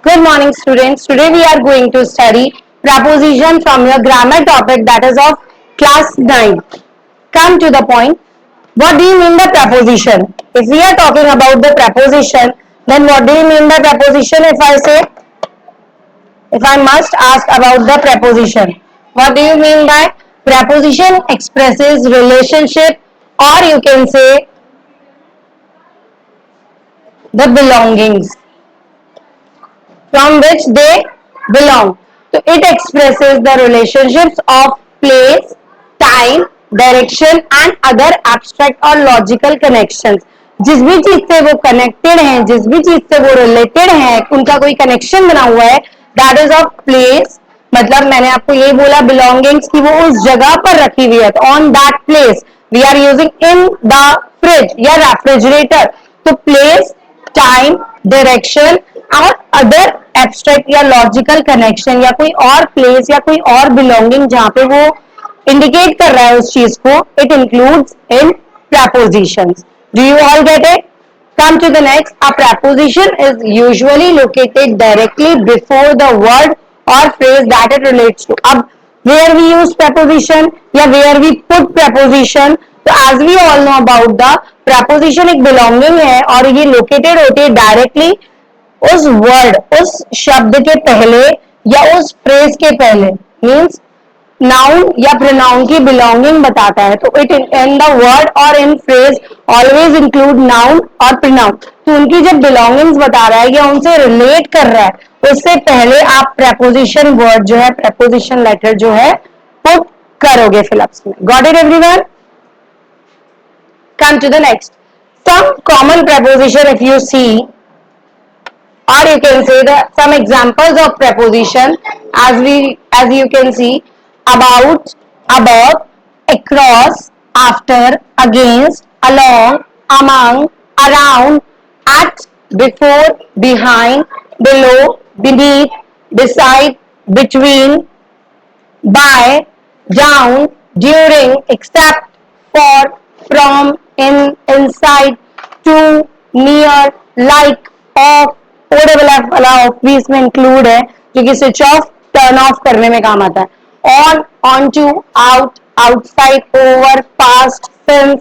Good morning, students. Today we are going to study preposition from your grammar topic, that is of class 9. Come to the point. What do you mean by preposition? If we are talking about the preposition, then what do you mean by preposition? If I must ask about the preposition, what do you mean by preposition? Expresses relationship, or you can say the belongings from which they belong. So it expresses the relationships of place, time, direction and other abstract or logical connections. जिस भी चीज से वो connected हैं, जिस भी चीज से वो रिलेटेड है, उनका कोई कनेक्शन बना हुआ है, दैट इज ऑफ प्लेस. मतलब मैंने आपको ये बोला बिलोंगिंग्स की वो उस जगह पर रखी हुई है, तो on that place we are using in the fridge या रेफ्रिजरेटर. तो प्लेस, टाइम, डायरेक्शन और अदर एब्स्ट्रैक्ट या लॉजिकल कनेक्शन या कोई और प्लेस या कोई और बिलोंगिंग जहां पे वो इंडिकेट कर रहा है उस चीज को, it includes in prepositions. Do you all get it? Come to the next. A preposition is usually located directly before the word or phrase that it relates to. अब where we use preposition या where we put preposition, तो as we all know about the preposition एक belonging है और ये located होती है directly उस वर्ड, उस शब्द के पहले या उस फ्रेज के पहले. मीन्स नाउन या प्रोनाउन की बिलोंगिंग बताता है, तो इट इन द वर्ड और इन फ्रेज ऑलवेज इंक्लूड नाउन और प्रोनाउन. तो उनकी जब बिलोंगिंग्स बता रहा है या उनसे रिलेट कर रहा है, उससे पहले आप प्रेपोजिशन वर्ड जो है, प्रेपोजिशन लेटर जो है पुट करोगे फिलअप्स में. Got it everyone? Come to the next. Some common preposition if you see, or you can say the some examples of preposition as you can see: about, above, across, after, against, along, among, around, at, before, behind, below, beneath, beside, between, by, down, during, except, for, from, in, inside, to, near, like, off. O double F वाला off भी इसमें include है, जो कि switch off turn off करने में काम आता है. On, onto, out, outside, over, past, since,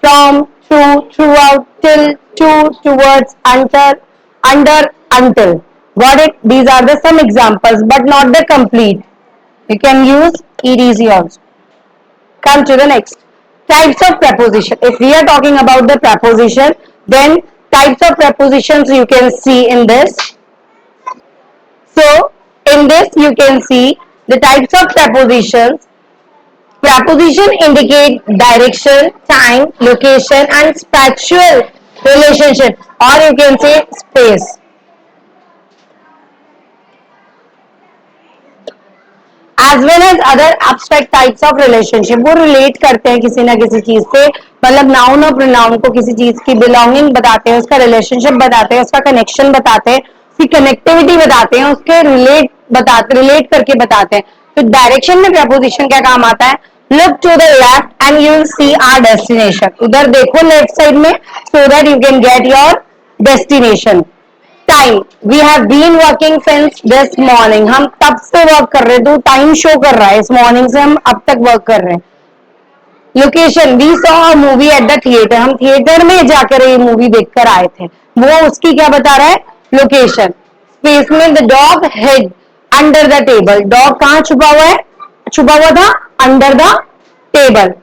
from, through, throughout, till, to, towards, under, under, until. Got it? These are the some examples, but not the complete. You can use EDC also. Come to the next. Types of preposition. If we are talking about the preposition, then types of prepositions you can see in this. So, in this you can see the types of prepositions. Preposition indicate direction, time, location and spatial relationship, or you can say space. As well as other abstract types of relationship. वो relate करते हैं किसी ना किसी चीज से, मतलब noun और प्रोनाउन को किसी चीज की बिलोंगिंग बताते हैं, उसका रिलेशनशिप बताते हैं, उसका कनेक्शन बताते हैं, उसकी कनेक्टिविटी बताते हैं, उसके रिलेट करके बताते हैं. तो डायरेक्शन में प्रपोजिशन क्या काम आता है? Look to the left and you will see our destination. उधर देखो लेफ्ट साइड में, so that you can get your destination. Time, we have been working since this morning. हम तब से वर्क कर रहे, तो टाइम शो कर रहा है इस मॉर्निंग से हम अब तक वर्क कर रहे हैं. Location, we saw a movie at the theatre. हम थिएटर में जाकर ये मूवी देखकर आए थे, वो उसकी क्या बता रहा है? लोकेशन. स्पेस में the dog hid under the table. Dog कहां छुपा हुआ है? छुपा हुआ था under the table.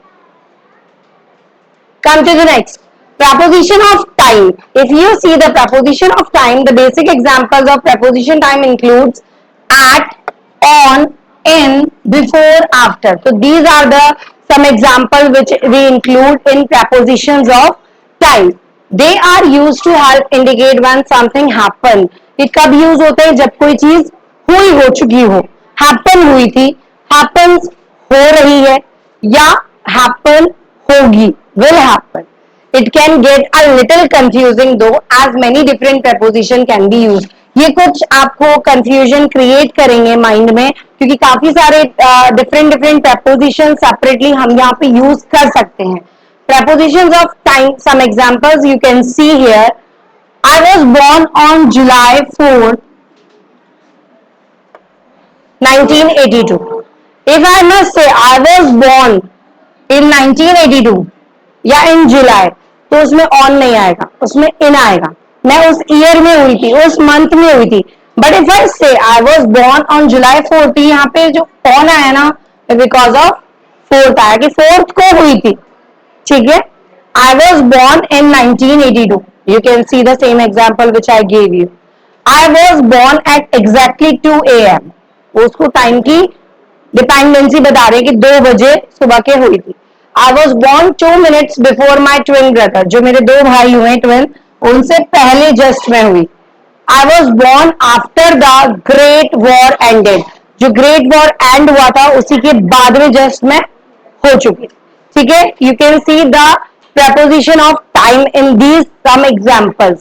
Come to the next. Preposition of time. If you see the preposition of time, the basic examples of preposition time includes at, on, in, before, after. So these are the some examples which we include in prepositions of time. They are used to help indicate when something happen. ये कब use होते हैं? जब कोई चीज हुई, हो चुकी हो. happen हुई थी, happens हो रही है, या happen होगी, will happen. It can get a little confusing though, as many different preposition can be used. ये कुछ आपको confusion create करेंगे माइंड में, क्योंकि काफी सारे different different preposition separately हम यहाँ पे use कर सकते हैं. Prepositions of time, some examples you can see here. I was born on July 4th. 1982. If I must say I was born in 1982 या इन जुलाई, तो उसमें ऑन नहीं आएगा, उसमें इन आएगा. मैं उस ईयर में हुई थी, उस मंथ में हुई थी. But if I say I was born on July 4, यहाँ पे जो ऑन आया ना, बिकॉज ऑफ फोर्थ आया, कि फोर्थ को हुई थी. ठीक है. I was born in 1982. You can see the same example which I gave you. I was born at exactly 2 AM. उसको टाइम की डिपेंडेंसी बता रहे कि 2 बजे सुबह के हुई थी. I was born 2 minutes before my twin brother. जो मेरे 2 भाई हुए ट्विन, उनसे पहले जस्ट में हुई. I was born after the great war ended. जो ग्रेट वॉर एंड हुआ था उसी के बाद में जस्ट में हो चुकी. ठीक है. You can see the preposition of time in these some examples.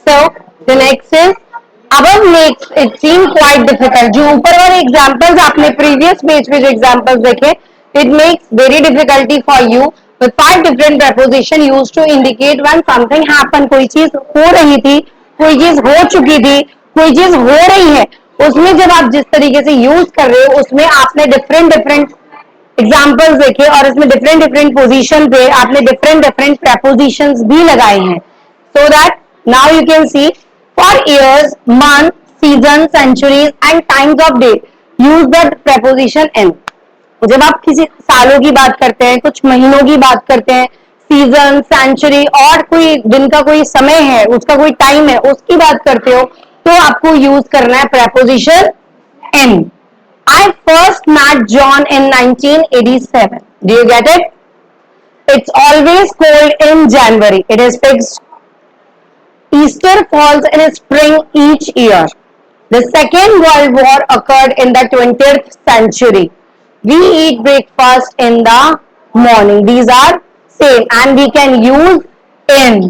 So the next is above makes it seem quite difficult. जो ऊपर वाले examples आपने previous page पे जो examples देखे, it makes very difficulty for you with 5 different preposition used to indicate when something happened. कोई चीज हो रही थी, कोई चीज हो चुकी थी, कोई चीज हो रही है, उसमें जब आप जिस तरीके से यूज कर रहे हो उसमें आपने डिफरेंट एग्जाम्पल्स देखे और इसमें डिफरेंट पोजीशन पे आपने डिफरेंट प्रपोजिशंस भी लगाए हैं. So that now you can see for years, month, season, centuries and times of day use the preposition in. जब आप किसी सालों की बात करते हैं, कुछ महीनों की बात करते हैं, सीजन, सेंचुरी और कोई दिन का कोई समय है, उसका कोई टाइम है, उसकी बात करते हो, तो आपको यूज करना है preposition in. I first met John in 1987. Do you get it? It's always cold in January. It is fixed. Easter falls in spring each year. The Second World War occurred in the 20th century. We eat breakfast in the morning. These are same and we can use in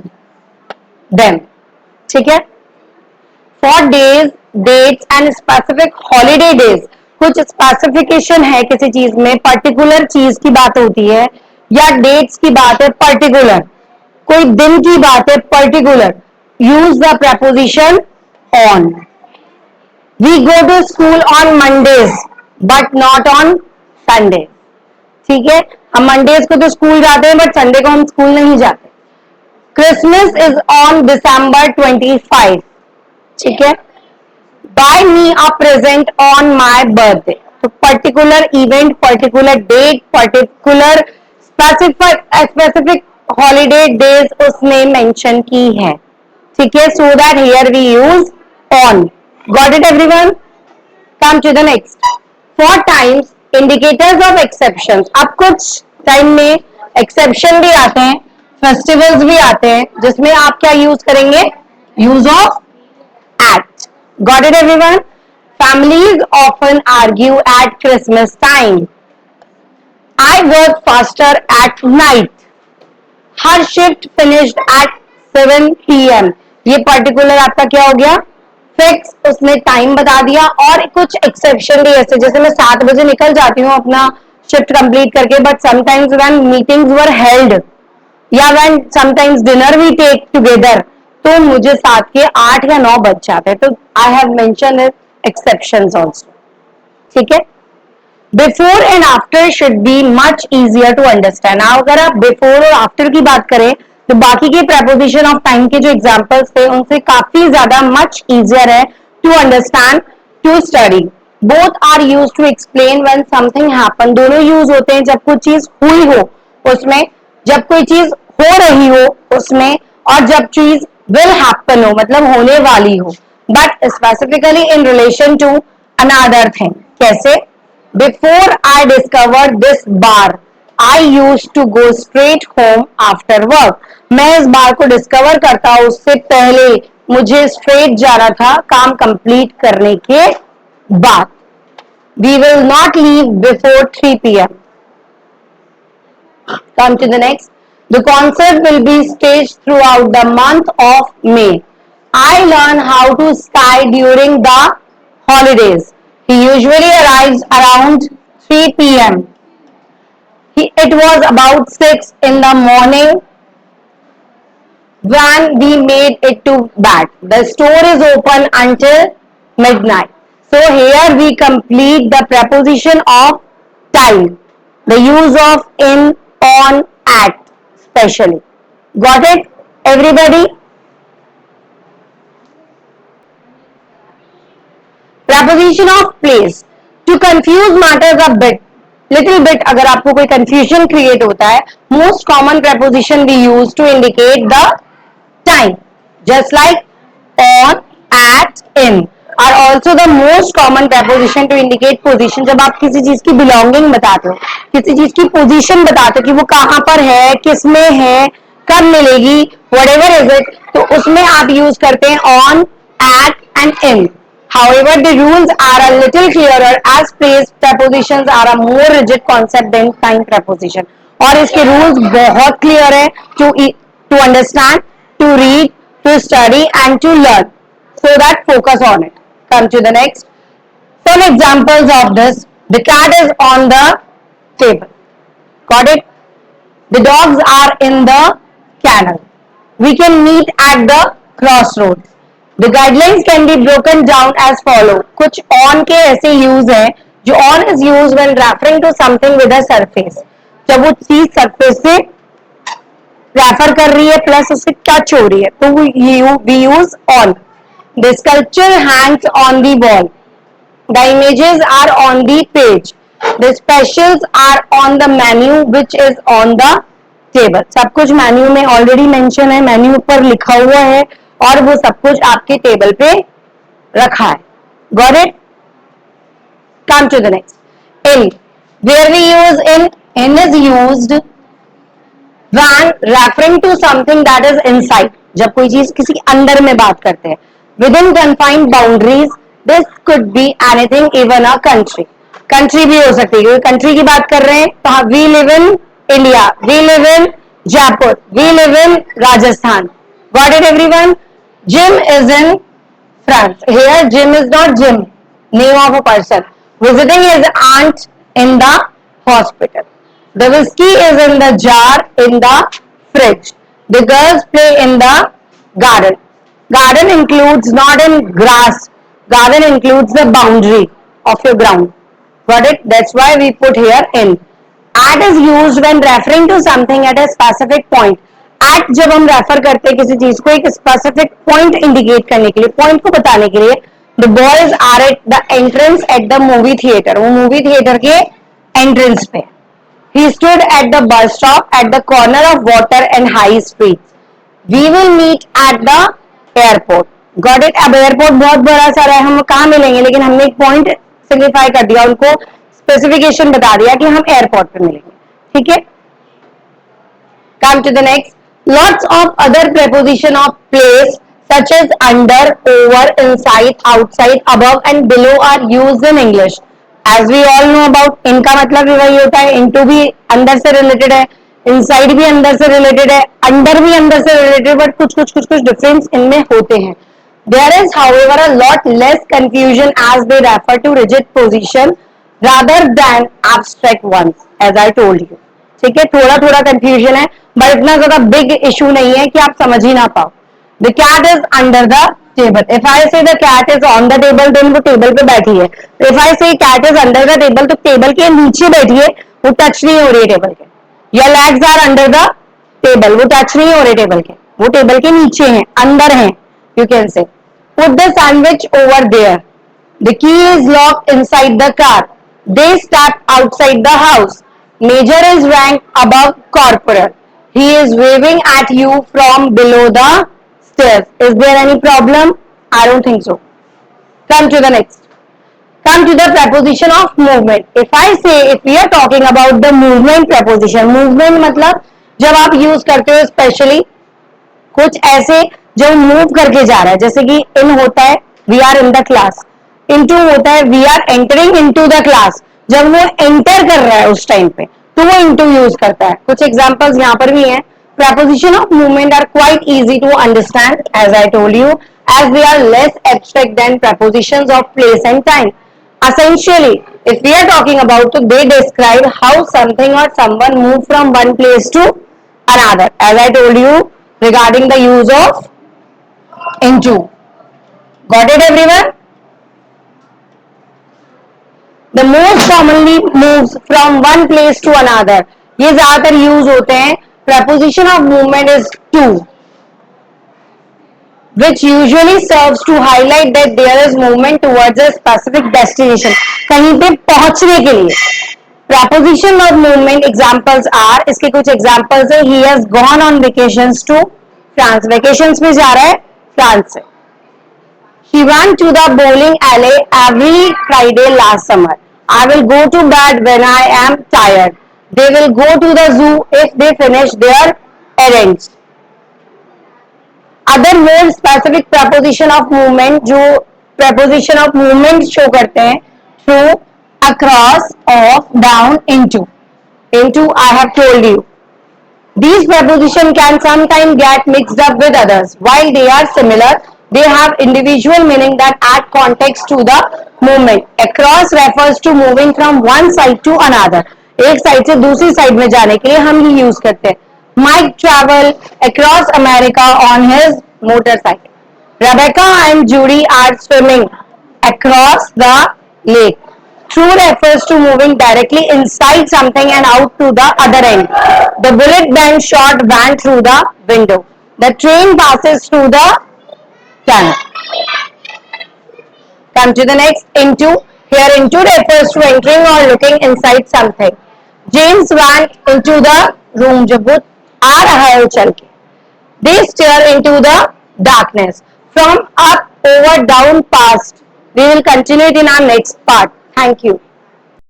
them. ठीक है? For days, dates and specific holiday days. कुछ specification है किसी चीज में, particular चीज की बात होती है, या डेट्स की बात है पर्टिकुलर, कोई दिन की बात है particular, use the preposition on. We go to school on Mondays but not on Sunday. ठीक है. हम मंडेज को तो स्कूल जाते हैं बट संडे को हम स्कूल नहीं जाते. Christmas is on December 25. ठीक है. Buy me a present on my birthday. तो particular event, particular date, particular specific holiday days उसने मेंशन की है. ठीक है. So that here we use on. Got it everyone? Come to the next. For times, indicators of exception. अब कुछ time में exception भी आते हैं, फेस्टिवल्स भी आते हैं, जिसमें आप क्या यूज करेंगे? Use of at. Got it everyone? Families often argue at Christmas time. I work faster at night. Her shift finished at 7 PM. ये पर्टिकुलर आपका क्या हो गया? फिक्स. उसने टाइम बता दिया. और कुछ एक्सेप्शन भी ऐसे, जैसे मैं 7 बजे निकल जाती हूँ अपना शिफ्ट कंप्लीट करके, but sometimes when meetings were held या when sometimes dinner we take together, तो मुझे 7 के 8 या 9 बज जाते हैं. तो I have mention exceptions also. ठीक है. Before and after should be much easier to understand. अगर आप बिफोर और आफ्टर की बात करें तो बाकी के प्रपोजिशन ऑफ टाइम के जो एग्जांपल्स थे उनसे काफी ज्यादा मच इजियर है to understand, to study. Both are use to explain when something happen. दोनों यूज होते हैं जब कोई चीज हुई हो उसमें, जब कोई चीज हो रही हो उसमें, और जब चीज will happen हो, मतलब होने वाली हो. but specifically in relation to another thing. कैसे? Before I discovered this bar, I used to go straight home after work. मैं इस बार को डिस्कवर करता उससे पहले मुझे स्ट्रेट जाना था काम कंप्लीट करने के बाद. We will not leave before 3 PM. Come to the next. The concert will be staged throughout the month of May. I learn how to ski during the holidays. He usually arrives around 3 PM. It was about 6 in the morning when we made it to bed. The store is open until midnight. So here we complete the preposition of time, the use of in, on, at especially. Got it everybody? Preposition of place. To confuse matters a bit, little bit, अगर आपको कोई confusion create होता है, most common preposition we use to indicate the time, just like on, at, in are also the most common preposition to indicate position. जब आप किसी चीज की belonging बताते हो, किसी चीज की position बताते हो कि वो कहाँ पर है, किस में है, कब मिलेगी, whatever is it, तो उसमें आप use करते हैं on, at and in. However, the rules are a little clearer as place prepositions are a more rigid concept than time preposition. और इसके rules बहुत clear है to understand, to read, to study and to learn. So that focus on it. Come to the next. Some examples of this. The cat is on the table. Got it? The dogs are in the kennel. We can meet at the crossroads. The guidelines can be broken down as follow. कुछ on के ऐसे use हैं जो on is used when referring to something with a surface. जब वो चीज surface से refer कर रही है प्लस उससे टच हो रही है तो we use on. The sculpture hangs on the wall. The images are on the page. The specials are on the menu which is on the table. सब कुछ मेन्यू में ऑलरेडी मेंशन है, menu पर लिखा हुआ है और वो सब कुछ आपके टेबल पे रखा है. Got it? Come to the next. In. Where we use in. In is used when referring to something that is inside. जब कोई चीज किसी अंदर में बात करते हैं. Within confined boundaries, this could be anything, even a country. Country भी हो सकती है क्योंकि कंट्री की बात कर रहे हैं तो we live in India, we live in Jaipur, we live in Rajasthan. Got it everyone? Jim is in France. Here Jim is not Jim, name of a person. Visiting his aunt in the hospital. The whiskey is in the jar in the fridge. The girls play in the garden. Garden includes not in grass. Garden includes the boundary of your ground. Got it? That's why we put here in. At is used when referring to something at a specific point. At जब हम refer करते हैं किसी चीज को एक specific point indicate करने के लिए, पॉइंट को बताने के लिए. The boys are at the entrance at the movie theater. वो मूवी थिएटर के एंट्रेंस पे. He stood at the bus stop at the corner of Water and High Streets. We will meet at the airport. Got it? अब airport बहुत बड़ा सारा है, हम कहाँ मिलेंगे, लेकिन हमने एक पॉइंट सिग्निफाई कर दिया, उनको स्पेसिफिकेशन बता दिया कि हम एयरपोर्ट पे मिलेंगे. ठीक है? Come to the next. Lots of other preposition of place such as under, over, inside, outside, above and below are used in English. As we all know about, इनका मतलब भी वही होता है. into भी अंदर से रिलेटेड है, inside भी अंदर से रिलेटेड है, under भी अंदर से रिलेटेड, बट कुछ डिफरेंस इनमें होते हैं. There is however a lot less confusion as they refer to rigid position rather than abstract ones, as I told you. ठीक है, थोड़ा थोड़ा कंफ्यूजन है बट इतना ज्यादा बिग इशू नहीं है कि आप समझ ही ना पाओ. The cat is under the table. If I say the cat is on the table then वो टेबल पे बैठी है. If I say cat is under the table तो टेबल के नीचे बैठी है, वो टच नहीं हो रही है टेबल के. Your legs are under the table, वो टच नहीं हो रहे टेबल के, वो टेबल के नीचे हैं, अंदर हैं. You can say put the sandwich over there. The key is locked inside the car. They step outside the house. Major is ranked above corporal. He is waving at you from below the stairs. Is there any problem? I don't think so. Come to the next. Come to the preposition of movement. If I say, if we are talking about the movement preposition, movement मतलब जब आप use करते हो specially कुछ ऐसे जो move करके जा रहा है, जैसे कि in होता है we are in the class, into होता है we are entering into the class. जब वो एंटर कर रहा है उस टाइम पे तो वो into यूज करता है. कुछ एग्जांपल्स यहाँ पर भी हैं. Preposition of movement are quite easy to understand as I told you, as they are less abstract than prepositions of place and time. Essentially, if we are talking about, so they describe how something or someone move from one place to another. As I told you regarding the use of into. Got it everyone? The most commonly moves from one place to another. ये ज्यादातर use होते हैं. Preposition of movement is to, which usually serves to highlight that there is movement towards a specific destination. कहीं पे पहुंचने के लिए. Preposition of movement examples are, इसके कुछ examples है. He has gone on vacations to France. Vacations में जा रहा है फ्रांस से. He went to the bowling alley every Friday last summer. I will go to bed when I am tired. They will go to the zoo if they finish their errands. Other more specific preposition of movement जो preposition of movement show करते हैं through, across, off, down, into. Into I have told you. These prepositions can sometimes get mixed up with others. While they are similar, they have individual meaning that add context to the movement. Across refers to moving from one side to another. एक side से दूसरी side में जाने के लिए हम ही use करते हैं. Mike travel across America on his motorcycle. Rebecca and Judy are swimming across the lake. Through refers to moving directly inside something and out to the other end. The bullet then shot went through the window. The train passes through the tunnel. Come to the next, into. Here into refers to entering or looking inside something. James went into the room. जब वो आ रहा है उछल के. They stare into the darkness. From up, over, down, past. We will continue it in our next part. Thank you.